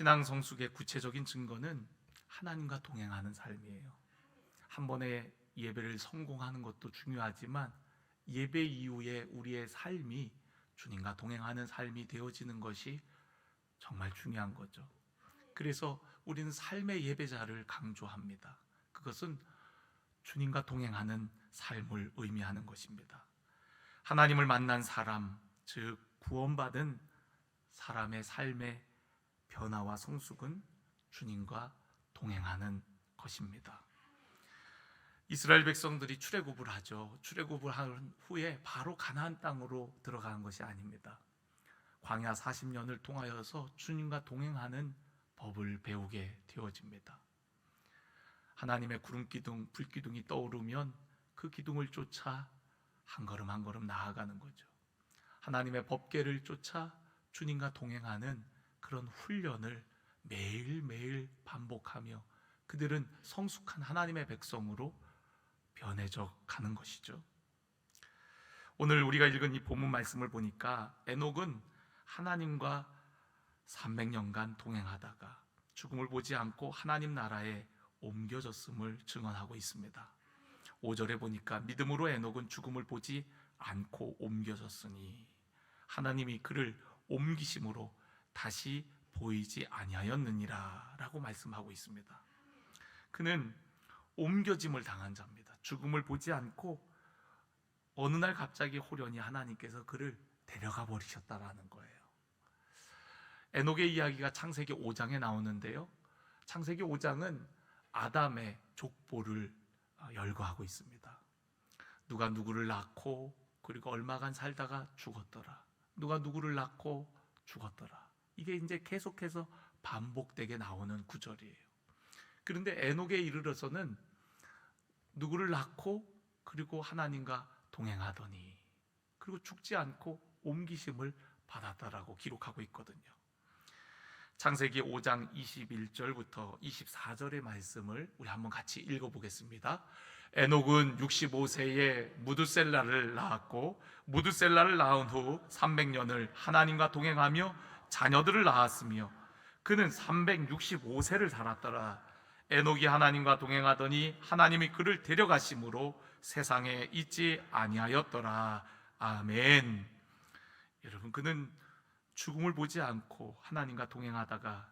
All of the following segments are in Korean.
신앙 성숙의 구체적인 증거는 하나님과 동행하는 삶이에요. 한 번의 예배를 성공하는 것도 중요하지만 예배 이후에 우리의 삶이 주님과 동행하는 삶이 되어지는 것이 정말 중요한 거죠. 그래서 우리는 삶의 예배자를 강조합니다. 그것은 주님과 동행하는 삶을 의미하는 것입니다. 하나님을 만난 사람, 즉 구원받은 사람의 삶의 변화와 성숙은 주님과 동행하는 것입니다. 이스라엘 백성들이 출애굽을 하죠. 출애굽을 한 후에 바로 가나안 땅으로 들어가는 것이 아닙니다. 광야 40년을 통하여서 주님과 동행하는 법을 배우게 되어집니다. 하나님의 구름기둥, 불기둥이 떠오르면 그 기둥을 쫓아 한 걸음 한 걸음 나아가는 거죠. 하나님의 법궤를 쫓아 주님과 동행하는 그런 훈련을 매일매일 반복하며 그들은 성숙한 하나님의 백성으로 변해져 가는 것이죠. 오늘 우리가 읽은 이 본문 말씀을 보니까 에녹은 하나님과 300년간 동행하다가 죽음을 보지 않고 하나님 나라에 옮겨졌음을 증언하고 있습니다. 5절에 보니까 믿음으로 에녹은 죽음을 보지 않고 옮겨졌으니 하나님이 그를 옮기심으로 다시 보이지 아니하였느니라 라고 말씀하고 있습니다. 그는 옮겨짐을 당한 자입니다. 죽음을 보지 않고 어느 날 갑자기 호련히 하나님께서 그를 데려가 버리셨다라는 거예요. 에녹의 이야기가 창세기 5장에 나오는데요, 창세기 5장은 아담의 족보를 열거하고 있습니다. 누가 누구를 낳고 그리고 얼마간 살다가 죽었더라, 누가 누구를 낳고 죽었더라, 이게 이제 계속해서 반복되게 나오는 구절이에요. 그런데 에녹에 이르러서는 누구를 낳고 그리고 하나님과 동행하더니 그리고 죽지 않고 옮기심을 받았다라고 기록하고 있거든요. 창세기 5장 21절부터 24절의 말씀을 우리 한번 같이 읽어보겠습니다. 에녹은 65세에 무드셀라를 낳았고 무드셀라를 낳은 후 300년을 하나님과 동행하며 자녀들을 낳았으며 그는 365세를 살았더라. 에녹이 하나님과 동행하더니 하나님이 그를 데려가심으로 세상에 있지 아니하였더라. 아멘. 여러분, 그는 죽음을 보지 않고 하나님과 동행하다가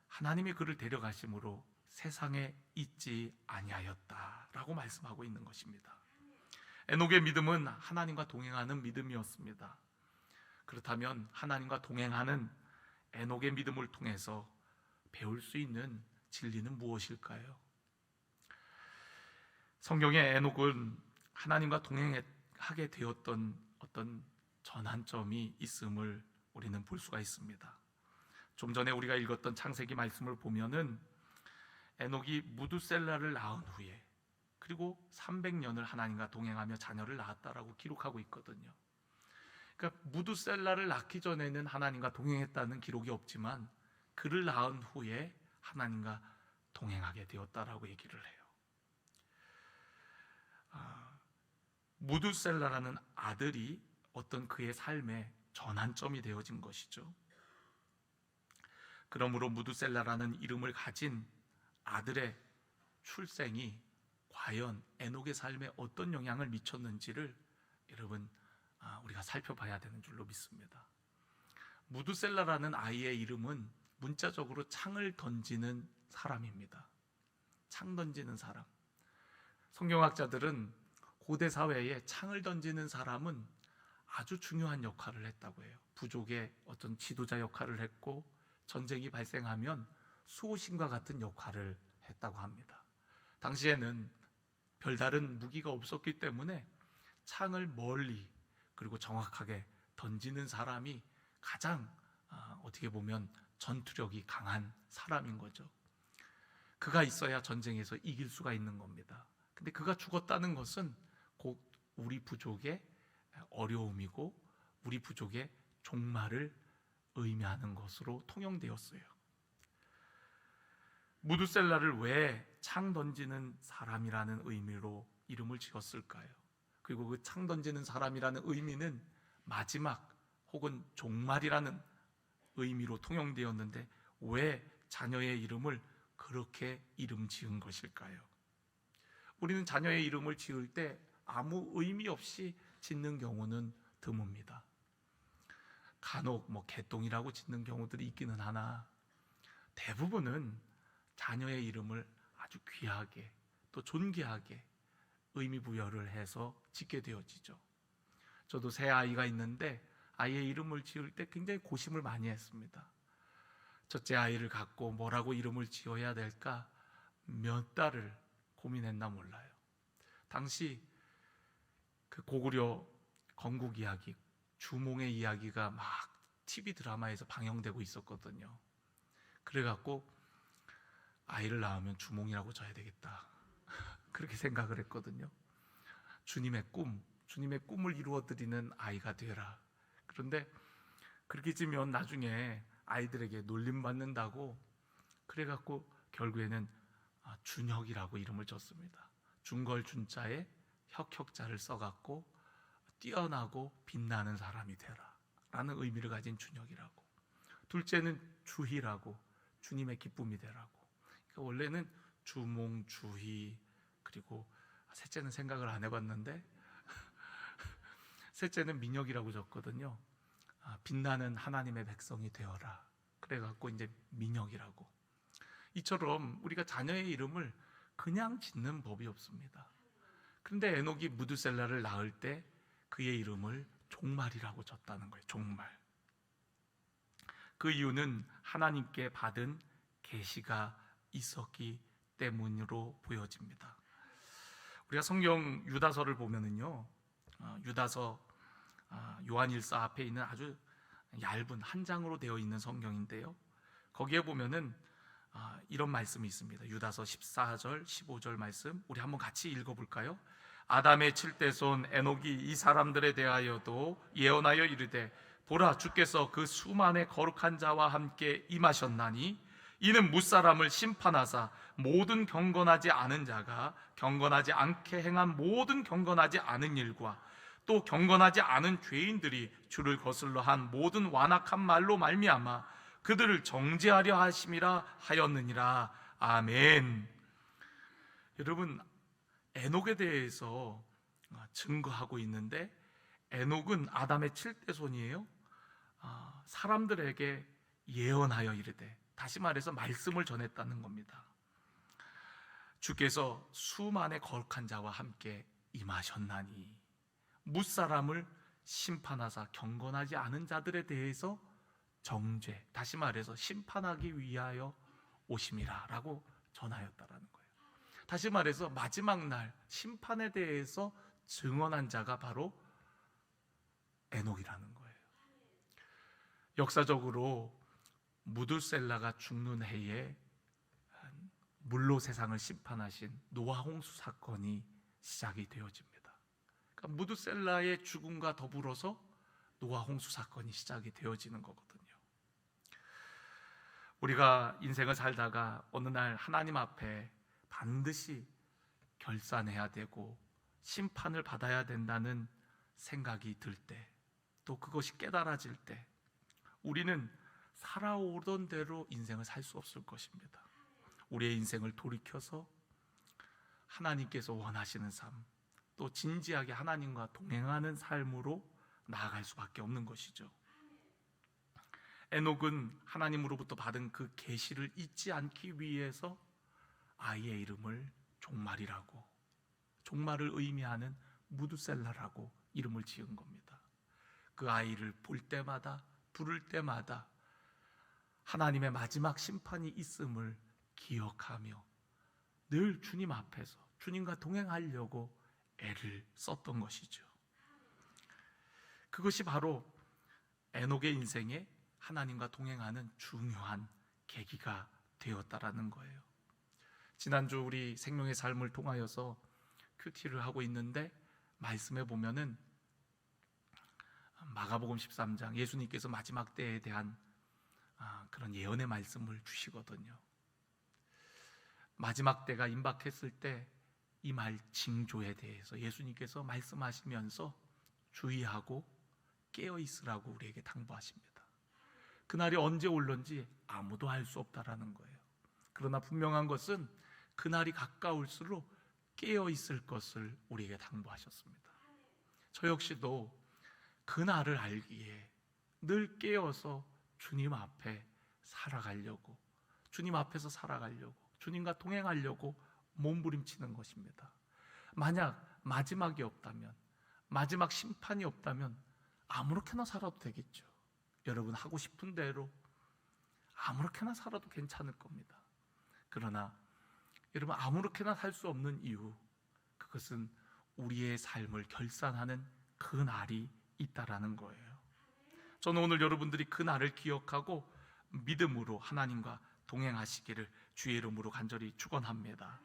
하나님이 그를 데려가심으로 세상에 있지 아니하였다라고 말씀하고 있는 것입니다. 에녹의 믿음은 하나님과 동행하는 믿음이었습니다. 그렇다면 하나님과 동행하는 에녹의 믿음을 통해서 배울 수 있는 진리는 무엇일까요? 성경에 에녹은 하나님과 동행하게 되었던 어떤 전환점이 있음을 우리는 볼 수가 있습니다. 좀 전에 우리가 읽었던 창세기 말씀을 보면은 에녹이 무드셀라를 낳은 후에 그리고 300년을 하나님과 동행하며 자녀를 낳았다라고 기록하고 있거든요. 그러니까 무드셀라를 낳기 전에는 하나님과 동행했다는 기록이 없지만 그를 낳은 후에 하나님과 동행하게 되었다라고 얘기를 해요. 무드셀라라는 아들이 어떤 그의 삶의 전환점이 되어진 것이죠. 그러므로 무드셀라라는 이름을 가진 아들의 출생이 과연 에녹의 삶에 어떤 영향을 미쳤는지를 여러분 우리가 살펴봐야 되는 줄로 믿습니다. 무드셀라라는 아이의 이름은 문자적으로 창을 던지는 사람입니다. 창 던지는 사람. 성경학자들은 고대 사회에 창을 던지는 사람은 아주 중요한 역할을 했다고 해요. 부족의 어떤 지도자 역할을 했고 전쟁이 발생하면 수호신과 같은 역할을 했다고 합니다. 당시에는 별다른 무기가 없었기 때문에 창을 멀리 그리고 정확하게 던지는 사람이 가장 어떻게 보면 전투력이 강한 사람인 거죠. 그가 있어야 전쟁에서 이길 수가 있는 겁니다. 근데 그가 죽었다는 것은 곧 우리 부족의 어려움이고 우리 부족의 종말을 의미하는 것으로 통용되었어요. 무드셀라를 왜 창 던지는 사람이라는 의미로 이름을 지었을까요? 그리고 그 창 던지는 사람이라는 의미는 마지막 혹은 종말이라는 의미로 통용되었는데 왜 자녀의 이름을 그렇게 이름 지은 것일까요? 우리는 자녀의 이름을 지을 때 아무 의미 없이 짓는 경우는 드뭅니다. 간혹 개똥이라고 짓는 경우들이 있기는 하나 대부분은 자녀의 이름을 아주 귀하게 또 존귀하게 의미 부여를 해서 짓게 되어지죠. 저도 새 아이가 있는데 아이의 이름을 지을 때 굉장히 고심을 많이 했습니다. 첫째 아이를 갖고 뭐라고 이름을 지어야 될까 몇 달을 고민했나 몰라요. 당시 그 고구려 건국 이야기, 주몽의 이야기가 막 TV 드라마에서 방영되고 있었거든요. 그래갖고 아이를 낳으면 주몽이라고 져야 되겠다 그렇게 생각을 했거든요. 주님의 꿈을 이루어드리는 아이가 되라. 그런데 그렇게 지면 나중에 아이들에게 놀림받는다고 그래갖고 결국에는 준혁이라고 이름을 줬습니다. 준걸 준자에 혁혁자를 써갖고 뛰어나고 빛나는 사람이 되라 라는 의미를 가진 준혁이라고. 둘째는 주희라고 주님의 기쁨이 되라고. 그러니까 원래는 주몽, 주희, 그리고 셋째는 생각을 안 해봤는데 셋째는 민혁이라고 줬거든요. 빛나는 하나님의 백성이 되어라. 그래갖고 이제 민혁이라고. 이처럼 우리가 자녀의 이름을 그냥 짓는 법이 없습니다. 그런데 에녹이 무드셀라를 낳을 때 그의 이름을 종말이라고 줬다는 거예요. 종말. 그 이유는 하나님께 받은 계시가 있었기 때문으로 보여집니다. 우리가 성경 유다서를 보면은요, 유다서 요한일서 앞에 있는 아주 얇은 한 장으로 되어 있는 성경인데요, 거기에 보면은 이런 말씀이 있습니다. 유다서 14절 15절 말씀 우리 한번 같이 읽어볼까요? 아담의 7대 손 에녹이 이 사람들에 대하여도 예언하여 이르되 보라 주께서 그 수만의 거룩한 자와 함께 임하셨나니 이는 무사람을 심판하사 모든 경건하지 않은 자가 경건하지 않게 행한 모든 경건하지 않은 일과 또 경건하지 않은 죄인들이 주를 거슬러 한 모든 완악한 말로 말미암아 그들을 정죄하려 하심이라 하였느니라. 아멘. 여러분, 에녹에 대해서 증거하고 있는데 에녹은 아담의 7대 손이에요. 사람들에게 예언하여 이르되, 다시 말해서 말씀을 전했다는 겁니다. 주께서 수만의 거룩한 자와 함께 임하셨나니 무사람을 심판하사 경건하지 않은 자들에 대해서 정죄, 다시 말해서 심판하기 위하여 오심이라 라고 전하였다라는 거예요. 다시 말해서 마지막 날 심판에 대해서 증언한 자가 바로 에녹이라는 거예요. 역사적으로 무드셀라가 죽는 해에 물로 세상을 심판하신 노아 홍수 사건이 시작이 되어집니다. 그러니까 무드셀라의 죽음과 더불어서 노아 홍수 사건이 시작이 되어지는 거거든요. 우리가 인생을 살다가 어느 날 하나님 앞에 반드시 결산해야 되고 심판을 받아야 된다는 생각이 들 때, 또 그것이 깨달아질 때 우리는 살아오던 대로 인생을 살 수 없을 것입니다. 우리의 인생을 돌이켜서 하나님께서 원하시는 삶, 또 진지하게 하나님과 동행하는 삶으로 나아갈 수밖에 없는 것이죠. 에녹은 하나님으로부터 받은 그 계시를 잊지 않기 위해서 아이의 이름을 종말이라고, 종말을 의미하는 무드셀라라고 이름을 지은 겁니다. 그 아이를 볼 때마다, 부를 때마다 하나님의 마지막 심판이 있음을 기억하며 늘 주님 앞에서 주님과 동행하려고 애를 썼던 것이죠. 그것이 바로 에녹의 인생에 하나님과 동행하는 중요한 계기가 되었다라는 거예요. 지난주 우리 생명의 삶을 통하여서 큐티를 하고 있는데 말씀에 보면은 마가복음 13장 예수님께서 마지막 때에 대한 그런 예언의 말씀을 주시거든요. 마지막 때가 임박했을 때 임할 징조에 대해서 예수님께서 말씀하시면서 주의하고 깨어 있으라고 우리에게 당부하십니다. 그날이 언제 올런지 아무도 알 수 없다라는 거예요. 그러나 분명한 것은 그날이 가까울수록 깨어 있을 것을 우리에게 당부하셨습니다. 저 역시도 그날을 알기에 늘 깨어서 주님 앞에 살아가려고, 주님 앞에서 살아가려고, 주님과 동행하려고 몸부림치는 것입니다. 만약 마지막이 없다면, 마지막 심판이 없다면 아무렇게나 살아도 되겠죠. 여러분 하고 싶은 대로 아무렇게나 살아도 괜찮을 겁니다. 그러나 여러분 아무렇게나 살 수 없는 이유, 그것은 우리의 삶을 결산하는 그 날이 있다라는 거예요. 저는 오늘 여러분들이 그 날을 기억하고 믿음으로 하나님과 동행하시기를 주의 이름으로 간절히 축원합니다.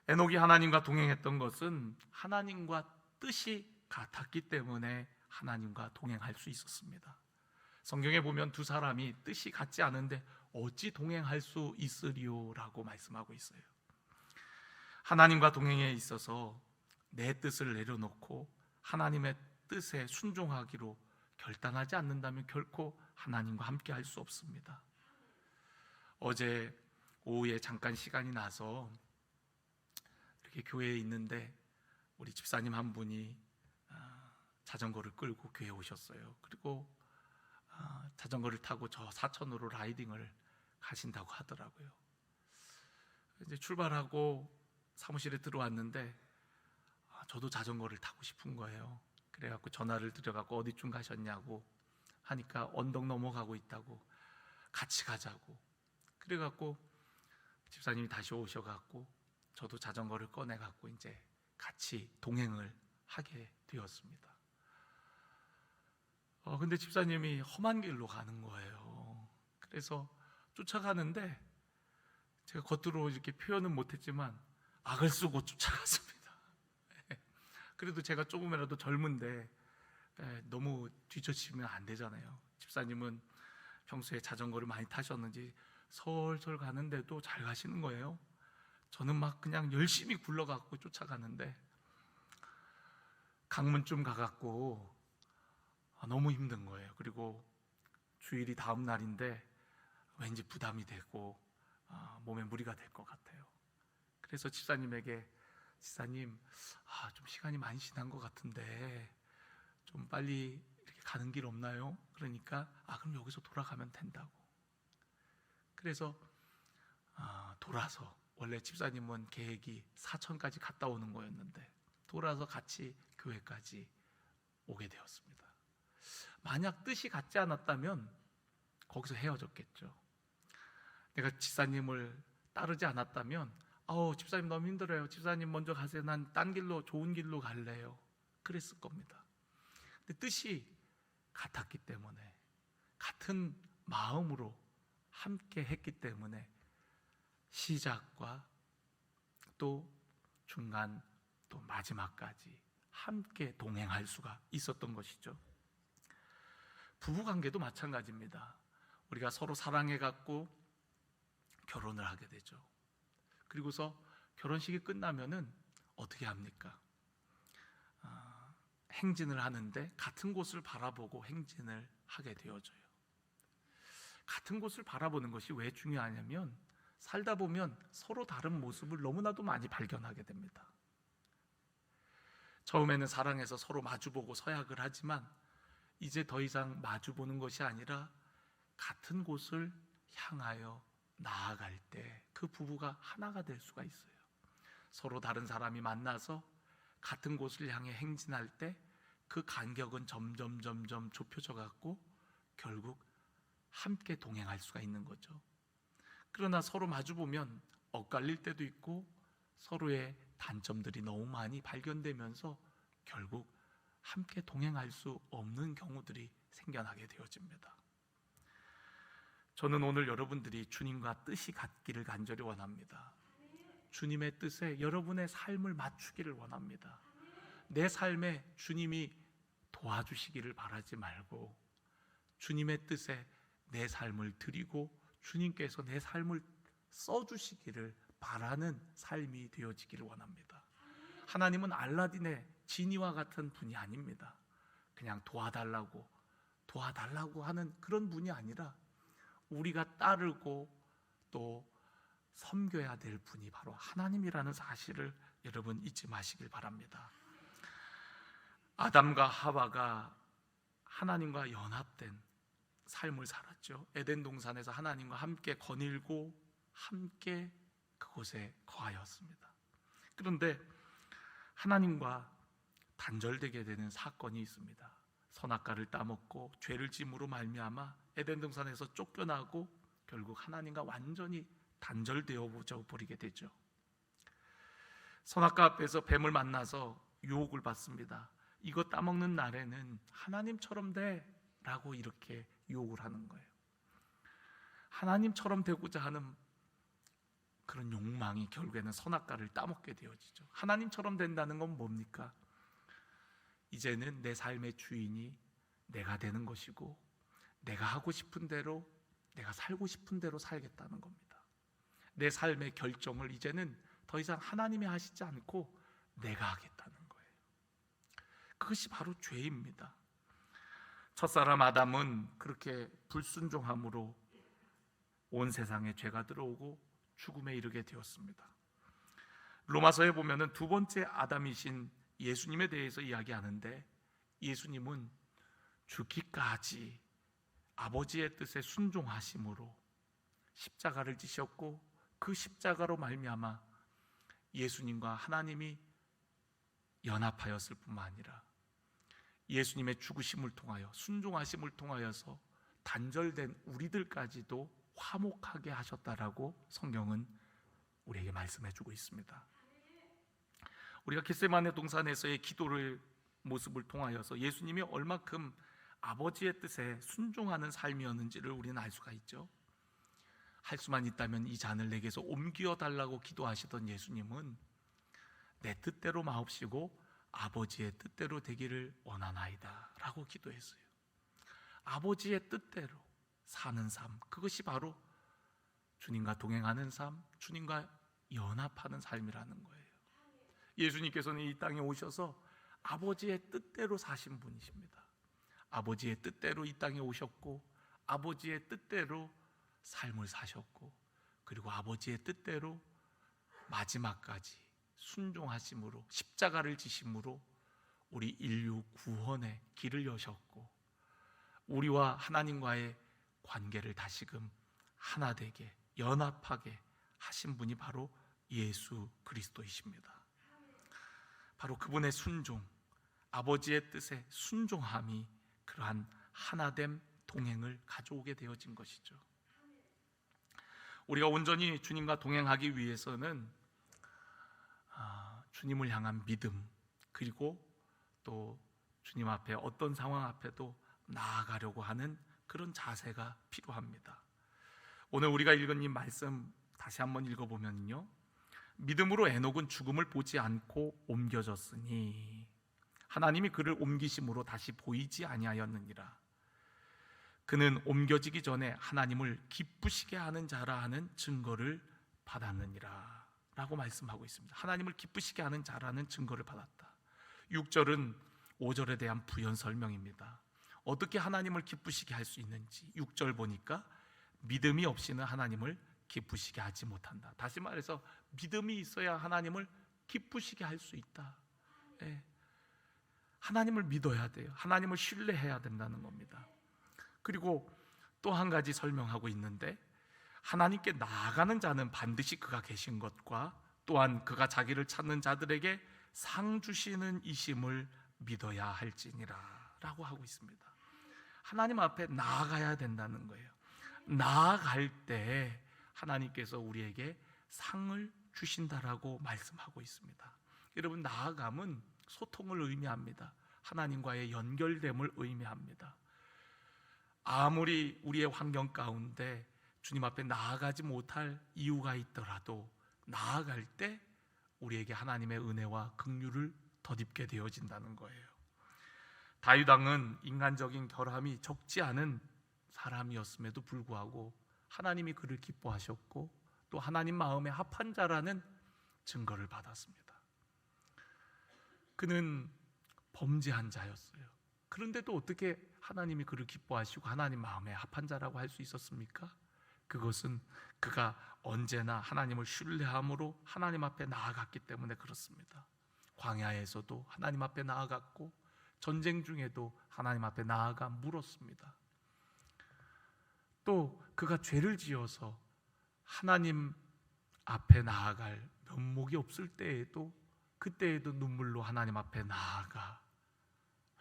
에녹이 하나님과 동행했던 것은 하나님과 뜻이 같았기 때문에 하나님과 동행할 수 있었습니다. 성경에 보면 두 사람이 뜻이 같지 않은데 어찌 동행할 수 있으리요라고 말씀하고 있어요. 하나님과 동행에 있어서 내 뜻을 내려놓고 하나님의 뜻에 순종하기로 결단하지 않는다면 결코 하나님과 함께 할 수 없습니다. 어제 오후에 잠깐 시간이 나서 이렇게 교회에 있는데 우리 집사님 한 분이 자전거를 끌고 교회에 오셨어요. 그리고 자전거를 타고 저 사천으로 라이딩을 가신다고 하더라고요. 이제 출발하고 사무실에 들어왔는데 저도 자전거를 타고 싶은 거예요. 그래갖고 전화를 드려갖고 어디쯤 가셨냐고 하니까 언덕 넘어가고 있다고, 같이 가자고. 그래갖고 집사님이 다시 오셔갖고 저도 자전거를 꺼내갖고 이제 같이 동행을 하게 되었습니다. 근데 집사님이 험한 길로 가는 거예요. 그래서 쫓아가는데 제가 겉으로 이렇게 표현은 못했지만 악을 쓰고 쫓아갔습니다. 그래도 제가 조금이라도 젊은데 너무 뒤처치면 안 되잖아요. 집사님은 평소에 자전거를 많이 타셨는지 설설 가는데도 잘 가시는 거예요. 저는 막 그냥 열심히 굴러가고 쫓아가는데 강문쯤 가갖고 너무 힘든 거예요. 그리고 주일이 다음 날인데 왠지 부담이 되고 몸에 무리가 될 것 같아요. 그래서 집사님에게 집사님, 좀 시간이 많이 지난 것 같은데 좀 빨리 이렇게 가는 길 없나요? 그러니까 그럼 여기서 돌아가면 된다고. 그래서 돌아서, 원래 집사님은 계획이 사천까지 갔다 오는 거였는데 돌아서 같이 교회까지 오게 되었습니다. 만약 뜻이 같지 않았다면 거기서 헤어졌겠죠. 내가 집사님을 따르지 않았다면 집사님 너무 힘들어요, 집사님 먼저 가세요, 난 딴 길로, 좋은 길로 갈래요, 그랬을 겁니다. 근데 뜻이 같았기 때문에, 같은 마음으로 함께 했기 때문에 시작과 또 중간 또 마지막까지 함께 동행할 수가 있었던 것이죠. 부부관계도 마찬가지입니다. 우리가 서로 사랑해갖고 결혼을 하게 되죠. 그리고서 결혼식이 끝나면은 어떻게 합니까? 행진을 하는데 같은 곳을 바라보고 행진을 하게 되어져요. 같은 곳을 바라보는 것이 왜 중요하냐면 살다 보면 서로 다른 모습을 너무나도 많이 발견하게 됩니다. 처음에는 사랑해서 서로 마주보고 서약을 하지만 이제 더 이상 마주보는 것이 아니라 같은 곳을 향하여 나아갈 때 그 부부가 하나가 될 수가 있어요. 서로 다른 사람이 만나서 같은 곳을 향해 행진할 때 그 간격은 점점 좁혀져 갖고 결국 함께 동행할 수가 있는 거죠. 그러나 서로 마주보면 엇갈릴 때도 있고 서로의 단점들이 너무 많이 발견되면서 결국 함께 동행할 수 없는 경우들이 생겨나게 되어집니다. 저는 오늘 여러분들이 주님과 뜻이 같기를 간절히 원합니다. 주님의 뜻에 여러분의 삶을 맞추기를 원합니다. 내 삶에 주님이 도와주시기를 바라지 말고 주님의 뜻에 내 삶을 드리고 주님께서 내 삶을 써주시기를 바라는 삶이 되어지기를 원합니다. 하나님은 알라딘의 지니와 같은 분이 아닙니다. 그냥 도와달라고 도와달라고 하는 그런 분이 아니라 우리가 따르고 또 섬겨야 될 분이 바로 하나님이라는 사실을 여러분 잊지 마시길 바랍니다. 아담과 하와가 하나님과 연합된 삶을 살았죠. 에덴 동산에서 하나님과 함께 거닐고 함께 그곳에 거하였습니다. 그런데 하나님과 단절되게 되는 사건이 있습니다. 선악과를 따먹고 죄를 짐으로 말미암아 에덴 동산에서 쫓겨나고 결국 하나님과 완전히 단절되어 버리게 되죠. 선악과 앞에서 뱀을 만나서 유혹을 받습니다. 이거 따먹는 날에는 하나님처럼 돼 라고 이렇게 유혹을 하는 거예요. 하나님처럼 되고자 하는 그런 욕망이 결국에는 선악과를 따먹게 되어지죠. 하나님처럼 된다는 건 뭡니까? 이제는 내 삶의 주인이 내가 되는 것이고 내가 하고 싶은 대로, 내가 살고 싶은 대로 살겠다는 겁니다. 내 삶의 결정을 이제는 더 이상 하나님이 하시지 않고 내가 하겠다는 거예요. 그것이 바로 죄입니다. 첫사람 아담은 그렇게 불순종함으로 온 세상에 죄가 들어오고 죽음에 이르게 되었습니다. 로마서에 보면은 두 번째 아담이신 예수님에 대해서 이야기하는데, 예수님은 죽기까지 아버지의 뜻에 순종하심으로 십자가를 지셨고, 그 십자가로 말미암아 예수님과 하나님이 연합하였을 뿐만 아니라 예수님의 죽으심을 통하여, 순종하심을 통하여서 단절된 우리들까지도 화목하게 하셨다라고 성경은 우리에게 말씀해주고 있습니다. 우리가 겟세마네 동산에서의 기도를 모습을 통하여서 예수님이 얼마큼 아버지의 뜻에 순종하는 삶이었는지를 우리는 알 수가 있죠. 할 수만 있다면 이 잔을 내게서 옮겨 달라고 기도하시던 예수님은 내 뜻대로 마옵시고 아버지의 뜻대로 되기를 원하나이다 라고 기도했어요. 아버지의 뜻대로 사는 삶, 그것이 바로 주님과 동행하는 삶, 주님과 연합하는 삶이라는 거예요. 예수님께서는 이 땅에 오셔서 아버지의 뜻대로 사신 분이십니다. 아버지의 뜻대로 이 땅에 오셨고, 아버지의 뜻대로 삶을 사셨고, 그리고 아버지의 뜻대로 마지막까지 순종하심으로, 십자가를 지심으로 우리 인류 구원의 길을 여셨고, 우리와 하나님과의 관계를 다시금 하나 되게 연합하게 하신 분이 바로 예수 그리스도이십니다. 바로 그분의 순종, 아버지의 뜻에 순종함이 그러한 하나됨 동행을 가져오게 되어진 것이죠. 우리가 온전히 주님과 동행하기 위해서는 주님을 향한 믿음, 그리고 또 주님 앞에 어떤 상황 앞에도 나아가려고 하는 그런 자세가 필요합니다. 오늘 우리가 읽은 이 말씀 다시 한번 읽어보면요, 믿음으로 에녹은 죽음을 보지 않고 옮겨졌으니 하나님이 그를 옮기심으로 다시 보이지 아니하였느니라. 그는 옮겨지기 전에 하나님을 기쁘시게 하는 자라 하는 증거를 받았느니라 라고 말씀하고 있습니다. 하나님을 기쁘시게 하는 자라는 증거를 받았다. 6절은 5절에 대한 부연 설명입니다. 어떻게 하나님을 기쁘시게 할 수 있는지 6절 보니까 믿음이 없이는 하나님을 기쁘시게 하지 못한다. 다시 말해서 믿음이 있어야 하나님을 기쁘시게 할 수 있다. 하나님을 믿어야 돼요. 하나님을 신뢰해야 된다는 겁니다. 그리고 또 한 가지 설명하고 있는데, 하나님께 나아가는 자는 반드시 그가 계신 것과 또한 그가 자기를 찾는 자들에게 상 주시는 이심을 믿어야 할지니라 라고 하고 있습니다. 하나님 앞에 나아가야 된다는 거예요. 나아갈 때 하나님께서 우리에게 상을 주신다라고 말씀하고 있습니다. 여러분, 나아감은 소통을 의미합니다. 하나님과의 연결됨을 의미합니다. 아무리 우리의 환경 가운데 주님 앞에 나아가지 못할 이유가 있더라도 나아갈 때 우리에게 하나님의 은혜와 긍휼을 덧입게 되어진다는 거예요. 다윗 왕은 인간적인 결함이 적지 않은 사람이었음에도 불구하고 하나님이 그를 기뻐하셨고 또 하나님 마음에 합한 자라는 증거를 받았습니다. 그는 범죄한 자였어요. 그런데도 어떻게 하나님이 그를 기뻐하시고 하나님 마음에 합한 자라고 할 수 있었습니까? 그것은 그가 언제나 하나님을 신뢰함으로 하나님 앞에 나아갔기 때문에 그렇습니다. 광야에서도 하나님 앞에 나아갔고 전쟁 중에도 하나님 앞에 나아가 물었습니다. 또 그가 죄를 지어서 하나님 앞에 나아갈 면목이 없을 때에도 그때에도 눈물로 하나님 앞에 나아가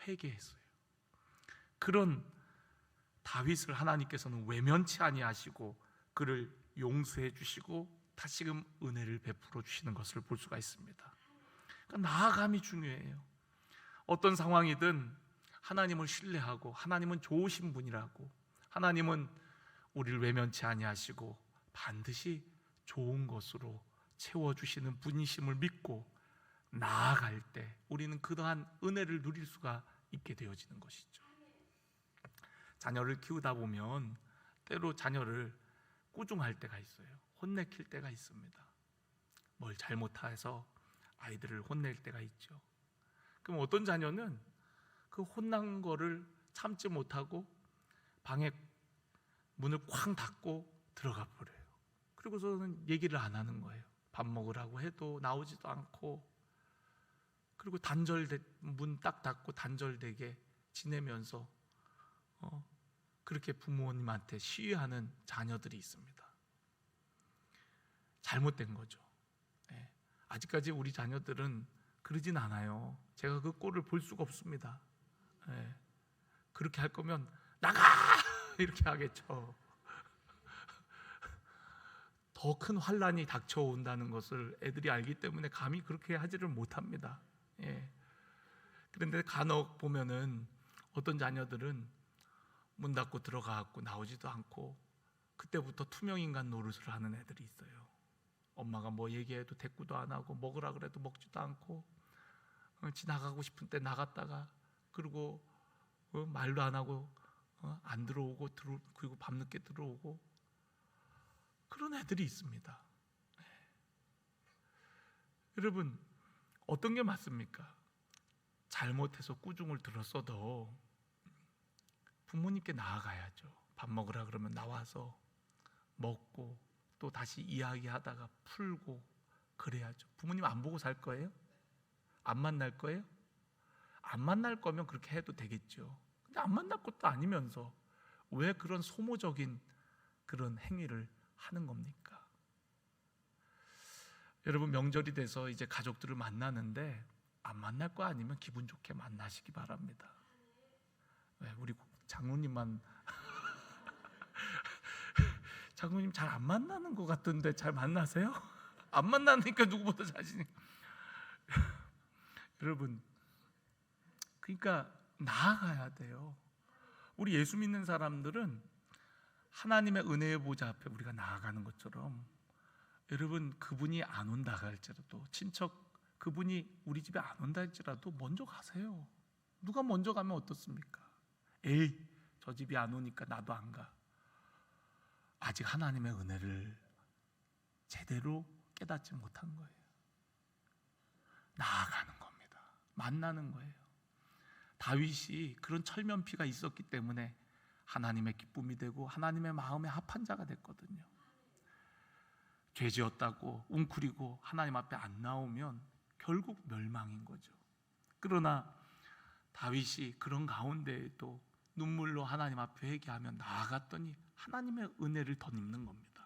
회개했어요. 그런 다윗을 하나님께서는 외면치 아니하시고 그를 용서해 주시고 다시금 은혜를 베풀어 주시는 것을 볼 수가 있습니다. 그러니까 나아감이 중요해요. 어떤 상황이든 하나님을 신뢰하고 하나님은 좋으신 분이라고, 하나님은 우리를 외면치 아니하시고 반드시 좋은 것으로 채워주시는 분이심을 믿고 나아갈 때 우리는 그러한 은혜를 누릴 수가 있게 되어지는 것이죠. 자녀를 키우다 보면 때로 자녀를 꾸중할 때가 있어요. 혼내킬 때가 있습니다. 뭘 잘못해서 아이들을 혼낼 때가 있죠. 그럼 어떤 자녀는 그 혼난 거를 참지 못하고 방에 문을 쾅 닫고 들어가 버려요. 그리고서는 얘기를 안 하는 거예요. 밥 먹으라고 해도 나오지도 않고, 그리고 문 딱 닫고 단절되게 지내면서 그렇게 부모님한테 시위하는 자녀들이 있습니다. 잘못된 거죠. 아직까지 우리 자녀들은 그러진 않아요. 제가 그 꼴을 볼 수가 없습니다. 그렇게 할 거면 나가! 이렇게 하겠죠. 더 큰 환란이 닥쳐온다는 것을 애들이 알기 때문에 감히 그렇게 하지를 못합니다. 그런데 간혹 보면은 어떤 자녀들은 문 닫고 들어가고 나오지도 않고 그때부터 투명인간 노릇을 하는 애들이 있어요. 엄마가 뭐 얘기해도 대꾸도 안 하고 먹으라 그래도 먹지도 않고 지나가고 싶은 때 나갔다가 그리고 말도 안 하고 안 들어오고 그리고 밤늦게 들어오고 그런 애들이 있습니다. 여러분, 어떤 게 맞습니까? 잘못해서 꾸중을 들었어도 부모님께 나아가야죠. 밥 먹으라 그러면 나와서 먹고 또 다시 이야기하다가 풀고 그래야죠. 부모님 안 보고 살 거예요? 안 만날 거예요? 안 만날 거면 그렇게 해도 되겠죠. 근데 안 만날 것도 아니면서 왜 그런 소모적인 그런 행위를 하는 겁니까? 여러분, 명절이 돼서 이제 가족들을 만나는데 안 만날 거 아니면 기분 좋게 만나시기 바랍니다. 왜 우리 장로님만 장로님 잘 안 만나는 것 같던데 잘 만나세요? 안 만나니까 누구보다 자신이 여러분, 그러니까 나아가야 돼요. 우리 예수 믿는 사람들은 하나님의 은혜의 보좌 앞에 우리가 나아가는 것처럼, 여러분, 그분이 안 온다 할지라도, 친척 그분이 우리 집에 안 온다 할지라도 먼저 가세요. 누가 먼저 가면 어떻습니까? 에이, 저 집이 안 오니까 나도 안 가. 아직 하나님의 은혜를 제대로 깨닫지 못한 거예요. 나아가는 겁니다. 만나는 거예요. 다윗이 그런 철면피가 있었기 때문에 하나님의 기쁨이 되고 하나님의 마음에 합한 자가 됐거든요. 죄 지었다고 웅크리고 하나님 앞에 안 나오면 결국 멸망인 거죠. 그러나 다윗이 그런 가운데에도 눈물로 하나님 앞에 회개하며 나아갔더니 하나님의 은혜를 덧입는 겁니다.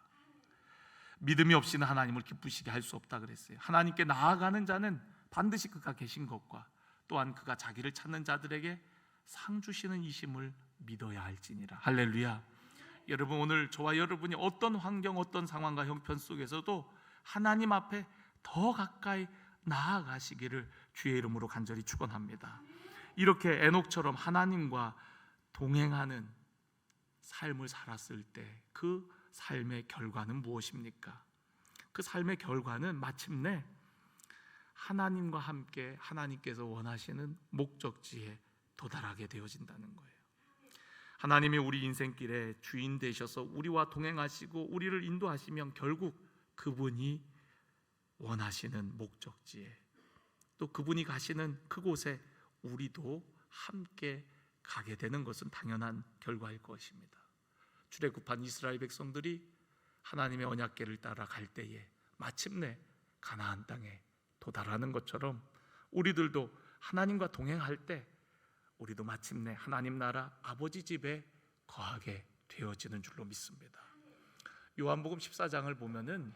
믿음이 없이는 하나님을 기쁘시게 할 수 없다 그랬어요. 하나님께 나아가는 자는 반드시 그가 계신 것과 또한 그가 자기를 찾는 자들에게 상 주시는 이심을 믿어야 할지니라. 할렐루야. 여러분, 오늘 저와 여러분이 어떤 환경, 어떤 상황과 형편 속에서도 하나님 앞에 더 가까이 나아가시기를 주의 이름으로 간절히 축원합니다. 이렇게 에녹처럼 하나님과 동행하는 삶을 살았을 때 그 삶의 결과는 무엇입니까? 그 삶의 결과는 마침내 하나님과 함께 하나님께서 원하시는 목적지에 도달하게 되어진다는 거예요. 하나님이 우리 인생길에 주인 되셔서 우리와 동행하시고 우리를 인도하시면 결국 그분이 원하시는 목적지에, 또 그분이 가시는 그곳에 우리도 함께 가게 되는 것은 당연한 결과일 것입니다. 출애굽한 이스라엘 백성들이 하나님의 언약궤를 따라 갈 때에 마침내 가나안 땅에 도달하는 것처럼 우리들도 하나님과 동행할 때 우리도 마침내 하나님 나라 아버지 집에 거하게 되어지는 줄로 믿습니다. 요한복음 14장을 보면은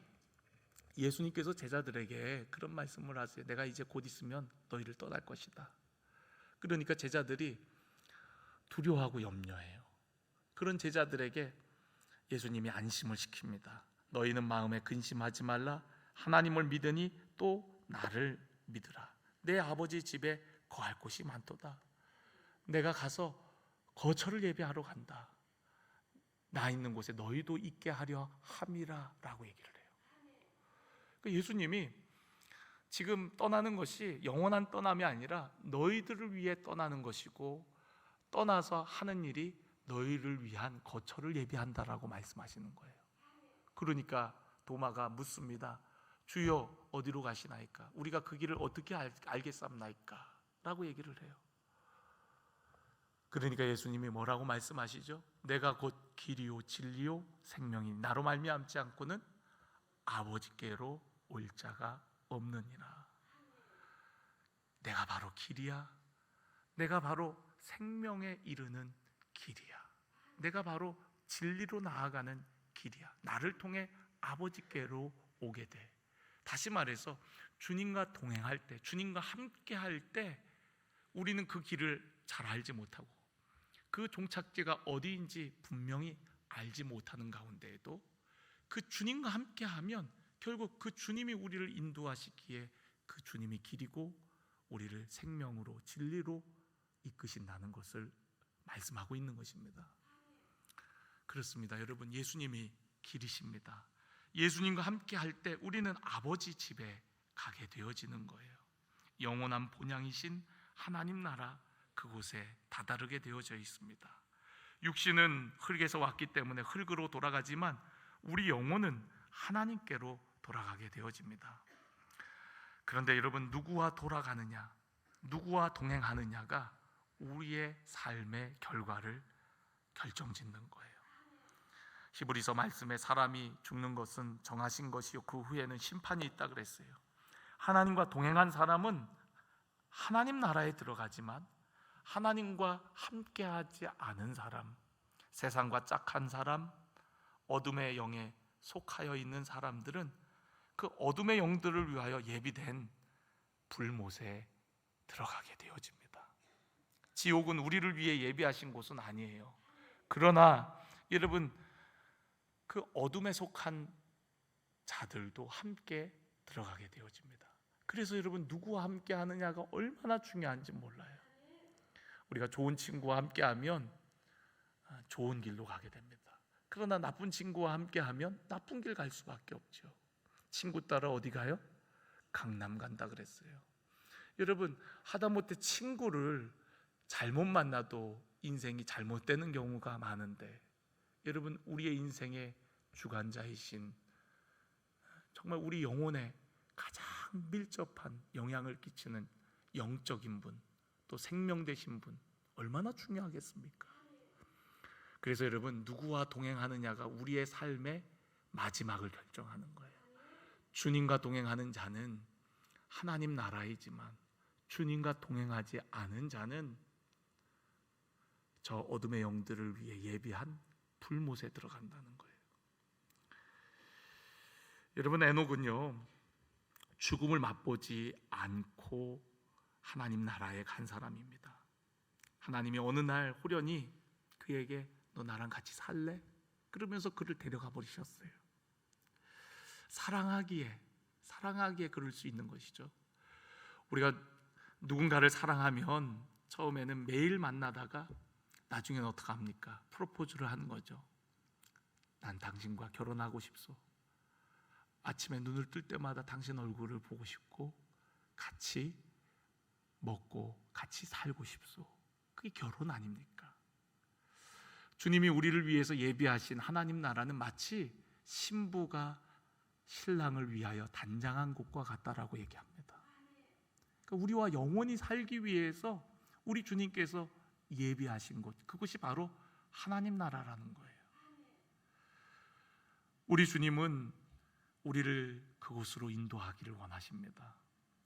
예수님께서 제자들에게 그런 말씀을 하세요. 내가 이제 곧 있으면 너희를 떠날 것이다. 그러니까 제자들이 두려워하고 염려해요. 그런 제자들에게 예수님이 안심을 시킵니다. 너희는 마음에 근심하지 말라. 하나님을 믿으니 또 나를 믿으라. 내 아버지 집에 거할 곳이 많도다. 내가 가서 거처를 예비하러 간다. 나 있는 곳에 너희도 있게 하려 함이라 라고 얘기를 해요. 예수님이 지금 떠나는 것이 영원한 떠남이 아니라 너희들을 위해 떠나는 것이고, 떠나서 하는 일이 너희를 위한 거처를 예비한다라고 말씀하시는 거예요. 그러니까 도마가 묻습니다. 주여 어디로 가시나이까? 우리가 그 길을 어떻게 알겠사옵나이까? 라고 얘기를 해요. 그러니까 예수님이 뭐라고 말씀하시죠? 내가 곧 길이요 진리요 생명이니 나로 말미암지 않고는 아버지께로 올 자가 없느니라. 내가 바로 길이야. 내가 바로 생명에 이르는 길이야. 내가 바로 진리로 나아가는 길이야. 나를 통해 아버지께로 오게 돼. 다시 말해서 주님과 동행할 때, 주님과 함께 할 때 우리는 그 길을 잘 알지 못하고 그 종착지가 어디인지 분명히 알지 못하는 가운데에도 그 주님과 함께 하면 결국 그 주님이 우리를 인도하시기에 그 주님이 길이고 우리를 생명으로 진리로 이끄신다는 것을 말씀하고 있는 것입니다. 그렇습니다. 여러분, 예수님이 길이십니다. 예수님과 함께 할 때 우리는 아버지 집에 가게 되어지는 거예요. 영원한 본향이신 하나님 나라 그곳에 다다르게 되어져 있습니다. 육신은 흙에서 왔기 때문에 흙으로 돌아가지만 우리 영혼은 하나님께로 돌아가게 되어집니다. 그런데 여러분, 누구와 돌아가느냐, 누구와 동행하느냐가 우리의 삶의 결과를 결정짓는 거예요. 히브리서 말씀에 사람이 죽는 것은 정하신 것이요 그 후에는 심판이 있다 그랬어요. 하나님과 동행한 사람은 하나님 나라에 들어가지만 하나님과 함께하지 않은 사람, 세상과 짝한 사람, 어둠의 영에 속하여 있는 사람들은 그 어둠의 영들을 위하여 예비된 불못에 들어가게 되어집니다. 지옥은 우리를 위해 예비하신 곳은 아니에요. 그러나 여러분, 그 어둠에 속한 자들도 함께 들어가게 되어집니다. 그래서 여러분, 누구와 함께 하느냐가 얼마나 중요한지 몰라요. 우리가 좋은 친구와 함께 하면 좋은 길로 가게 됩니다. 그러나 나쁜 친구와 함께 하면 나쁜 길 갈 수밖에 없죠. 친구 따라 어디 가요? 강남 간다 그랬어요. 여러분, 하다못해 친구를 잘못 만나도 인생이 잘못되는 경우가 많은데, 여러분, 우리의 인생의 주관자이신 정말 우리 영혼에 가장 밀접한 영향을 끼치는 영적인 분, 또 생명 되신 분 얼마나 중요하겠습니까? 그래서 여러분, 누구와 동행하느냐가 우리의 삶의 마지막을 결정하는 거예요. 주님과 동행하는 자는 하나님 나라이지만 주님과 동행하지 않은 자는 저 어둠의 영들을 위해 예비한 불못에 들어간다는 거예요. 여러분, 에녹은요 죽음을 맛보지 않고 하나님 나라에 간 사람입니다. 하나님이 어느 날 호련히 그에게 너 나랑 같이 살래? 그러면서 그를 데려가 버리셨어요. 사랑하기에 그럴 수 있는 것이죠. 우리가 누군가를 사랑하면 처음에는 매일 만나다가 나중에는 어떻게 합니까? 프로포즈를 하는 거죠. 난 당신과 결혼하고 싶소. 아침에 눈을 뜰 때마다 당신 얼굴을 보고 싶고 같이 먹고 같이 살고 싶소. 그게 결혼 아닙니까? 주님이 우리를 위해서 예비하신 하나님 나라는 마치 신부가 신랑을 위하여 단장한 곳과 같다라고 얘기합니다. 그러니까 우리와 영원히 살기 위해서 우리 주님께서 예비하신 곳, 그것이 바로 하나님 나라라는 거예요. 우리 주님은 우리를 그곳으로 인도하기를 원하십니다.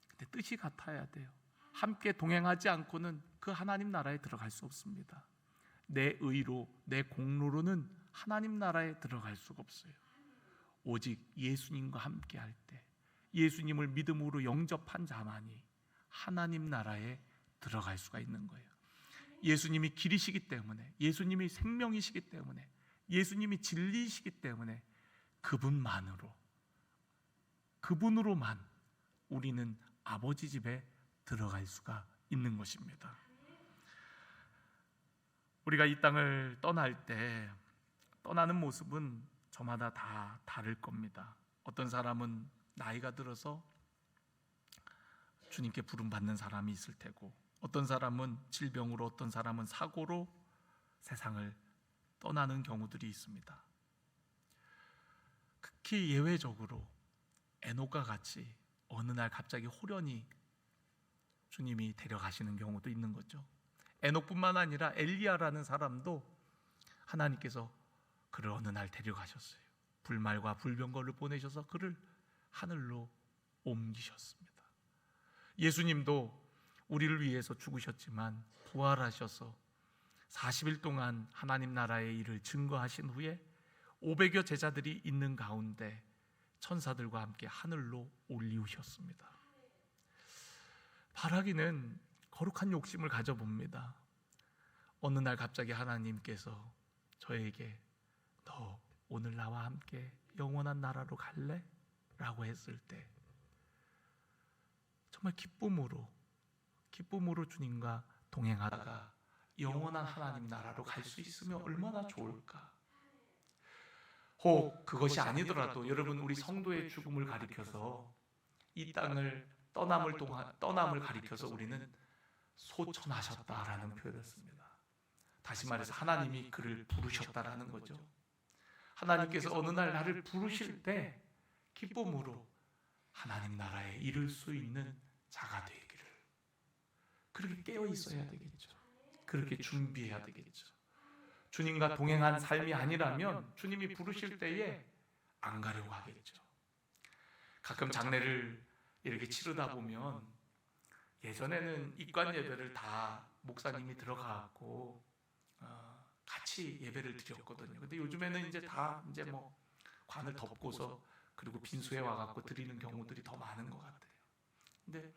근데 뜻이 같아야 돼요. 함께 동행하지 않고는 그 하나님 나라에 들어갈 수 없습니다. 내 의로, 내 공로로는 하나님 나라에 들어갈 수가 없어요. 오직 예수님과 함께 할 때, 예수님을 믿음으로 영접한 자만이 하나님 나라에 들어갈 수가 있는 거예요. 예수님이 길이시기 때문에, 예수님이 생명이시기 때문에, 예수님이 진리이시기 때문에 그분으로만 우리는 아버지 집에 들어갈 수가 있는 것입니다. 우리가 이 땅을 떠날 때 떠나는 모습은 저마다 다 다를 겁니다. 어떤 사람은 나이가 들어서 주님께 부름받는 사람이 있을 테고, 어떤 사람은 질병으로, 어떤 사람은 사고로 세상을 떠나는 경우들이 있습니다. 특히 예외적으로 에녹과 같이 어느 날 갑자기 호련히 주님이 데려가시는 경우도 있는 거죠. 에녹뿐만 아니라 엘리야라는 사람도 하나님께서 그를 어느 날 데려가셨어요. 불말과 불병거를 보내셔서 그를 하늘로 옮기셨습니다. 예수님도 우리를 위해서 죽으셨지만 부활하셔서 40일 동안 하나님 나라의 일을 증거하신 후에 500여 제자들이 있는 가운데 천사들과 함께 하늘로 올리우셨습니다. 바라기는 거룩한 욕심을 가져봅니다. 어느 날 갑자기 하나님께서 저에게 너 오늘 나와 함께 영원한 나라로 갈래? 라고 했을 때 정말 기쁨으로 주님과 동행하다가 영원한 하나님 나라로 갈 수 있으면 얼마나 좋을까. 혹 그것이 아니더라도 여러분, 우리 성도의 죽음을 가리켜서 이 땅을 떠남을 가리켜서 우리는 소천하셨다라는 표현을 씁니다. 다시 말해서 하나님이 그를 부르셨다라는 거죠. 하나님께서 어느 날 나를 부르실 때 기쁨으로 하나님 나라에 이를 수 있는 자가 되기를, 그렇게 깨어 있어야 되겠죠. 그렇게 준비해야 되겠죠. 주님과 동행한 삶이 아니라면 주님이 부르실 때에 안 가려고 하겠죠. 가끔 장례를 이렇게 치르다 보면, 예전에는 입관 예배를 다 목사님이 들어가고 같이 예배를 드렸거든요. 근데 요즘에는 이제 다 뭐 관을 덮고서 그리고 빈소에 와갖고 드리는 경우들이 더 많은 것 같아요. 근데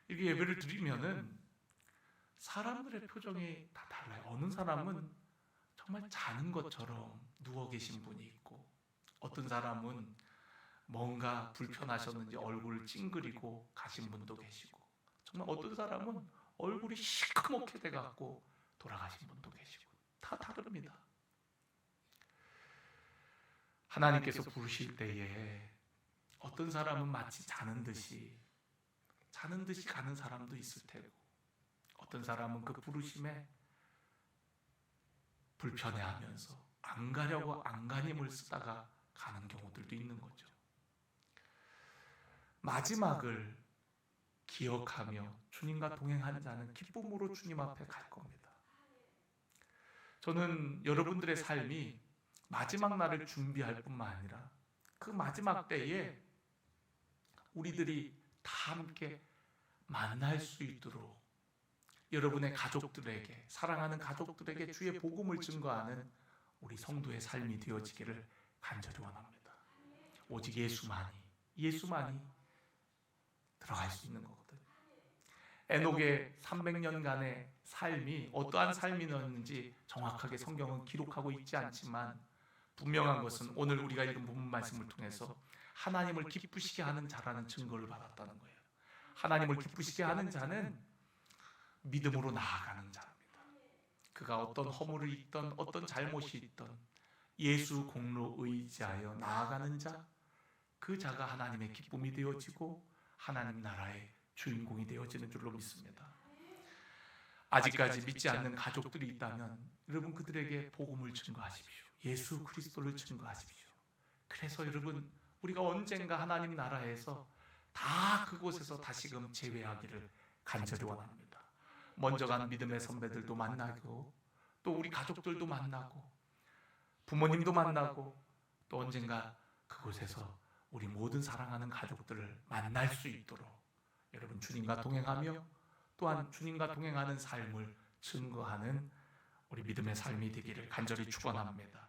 이렇게 예배를 드리면은 사람들의 표정이 다 달라요. 어느 사람은 정말 자는 것처럼 누워 계신 분이 있고, 어떤 사람은 뭔가 불편하셨는지 얼굴을 찡그리고 가신 분도 계시고, 정말 어떤 사람은 얼굴이 시커멓게 돼갖고 돌아가신 분도 계시고, 다 다릅니다. 하나님께서 부르실 때에 어떤 사람은 마치 자는 듯이 가는 사람도 있을 테고, 어떤 사람은 그 부르심에 불편해하면서 안 가려고 안간힘을 쓰다가 가는 경우들도 있는 거죠. 마지막을 기억하며 주님과 동행하는 자는 기쁨으로 주님 앞에 갈 겁니다. 저는 여러분들의 삶이 마지막 날을 준비할 뿐만 아니라 그 마지막 때에 우리들이 다 함께 만날 수 있도록 여러분의 가족들에게, 사랑하는 가족들에게 주의 복음을 증거하는 우리 성도의 삶이 되어지기를 간절히 원합니다. 오직 예수만이 들어갈 수 있는 거거든요. 에녹의 300년간의 삶이 어떠한 삶이었는지 정확하게 성경은 기록하고 있지 않지만, 분명한 것은 오늘 우리가 읽은 본문 말씀을 통해서 하나님을 기쁘시게 하는 자라는 증거를 받았다는 거예요. 하나님을 기쁘시게 하는 자는 믿음으로 나아가는 자입니다. 그가 어떤 허물이 있던, 어떤 잘못이 있던 예수 공로 의지하여 나아가는 자, 그 자가 하나님의 기쁨이 되어지고 하나님 나라의 주인공이 되어지는 줄로 믿습니다. 아직까지 믿지 않는 가족들이 있다면 여러분, 그들에게 복음을 증거하십시오. 예수 그리스도를 증거하십시오. 그래서 여러분, 우리가 언젠가 하나님 나라에서 다 그곳에서 다시금 재회하기를 간절히 원합니다. 먼저 간 믿음의 선배들도 만나고 또 우리 가족들도 만나고 부모님도 만나고 또 언젠가 그곳에서 우리 모든 사랑하는 가족들을 만날 수 있도록 여러분 주님과 동행하며 또한 주님과 동행하는 삶을 증거하는 우리 믿음의 삶이 되기를 간절히 축원합니다.